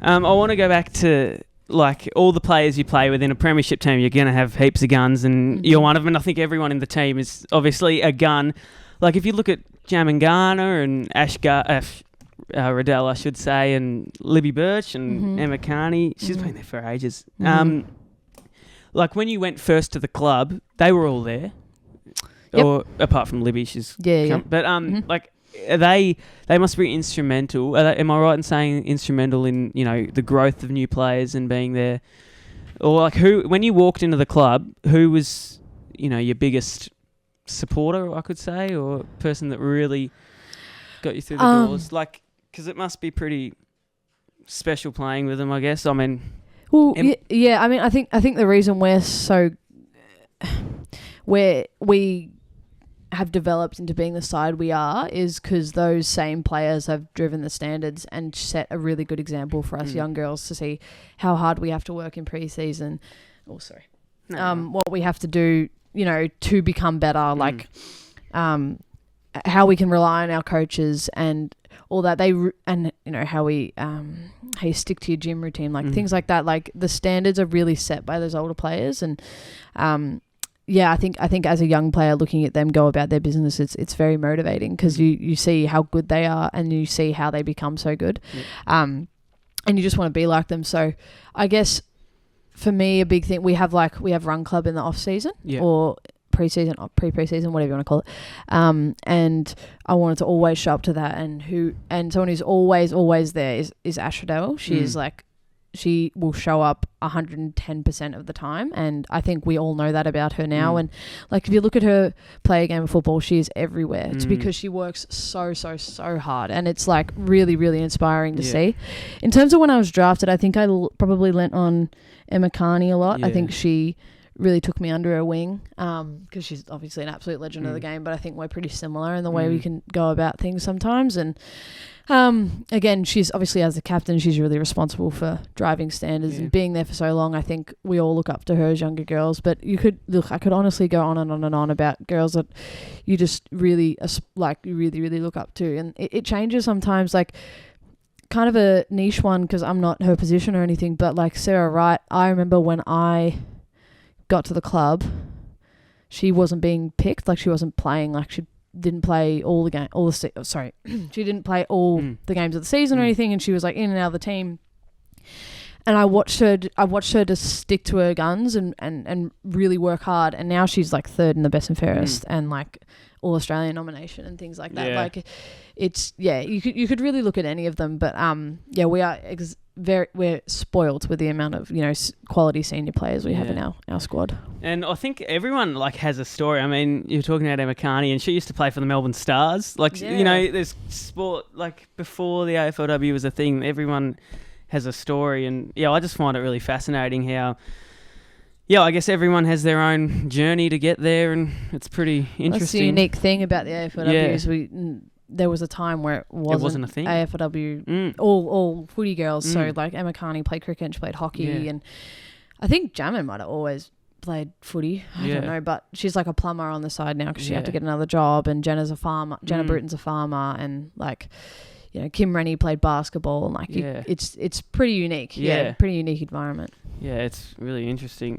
I want to go back to like all the players you play with in a premiership team. You're going to have heaps of guns, and you're one of them. And I think everyone in the team is obviously a gun. Like if you look at Jamangana and Riddell, I should say, and Libby Birch and Emma Carney, she's been there for ages. Like when you went first to the club, they were all there. Yep. Or apart from Libby, she's but like they must be instrumental. Am I right in saying instrumental in the growth of new players and being there? Or like who when you walked into the club, who was your biggest supporter, I could say, or person that really got you through the doors? Like because it must be pretty special playing with them, I guess. I mean, well, yeah. I mean, I think the reason we're so where we have developed into being the side we are is because those same players have driven the standards and set a really good example for us young girls to see how hard we have to work in pre-season. What we have to do, to become better, like how we can rely on our coaches and all that. How you stick to your gym routine, like things like that. Like the standards are really set by those older players, and I think as a young player looking at them go about their business, it's very motivating because you see how good they are and you see how they become so good, and you just want to be like them. So I guess for me a big thing, we have run club in the off season or pre-season, whatever you want to call it, and I wanted to always show up to that, and someone who's always there is Ash Riddell. She will show up 110% of the time, and I think we all know that about her now. And like if you look at her play a game of football, she is everywhere. It's because she works so hard, and it's like really, really inspiring to see. In terms of when I was drafted, I think I probably lent on Emma Carney a lot. I think she really took me under her wing because she's obviously an absolute legend of the game, but I think we're pretty similar in the way we can go about things sometimes. And again, she's obviously, as the captain, she's really responsible for driving standards and being there for so long. I think we all look up to her as younger girls, but I could honestly go on and on and on about girls that you just really really look up to, and it changes sometimes. Like kind of a niche one because I'm not her position or anything, but like Sarah Wright, I remember when I got to the club, she wasn't being picked, like she wasn't playing, like she didn't play all the game, she didn't play all the games of the season or anything, and she was like in and out of the team. And I watched her to stick to her guns and really work hard, and now she's like third in the best and fairest and like All Australian nomination and things like that. Like it's you could really look at any of them, but we are we're spoiled with the amount of quality senior players we have in our squad. And I think everyone like has a story. I mean, you're talking about Emma Carney, and she used to play for the Melbourne Stars. Like there's sport like before the AFLW was a thing. Everyone has a story, and I just find it really fascinating how I guess everyone has their own journey to get there, and it's pretty interesting. That's the unique thing about the AFLW is there was a time where it wasn't a thing. AFLW, all footy girls. So like Emma Carney played cricket and she played hockey, and I think Jamin might have always played footy. I don't know, but she's like a plumber on the side now because she had to get another job. And Jenna's a farmer. Jenna Bruton's a farmer, and like Kim Rennie played basketball. And like it's pretty unique. Pretty unique environment. Yeah, it's really interesting.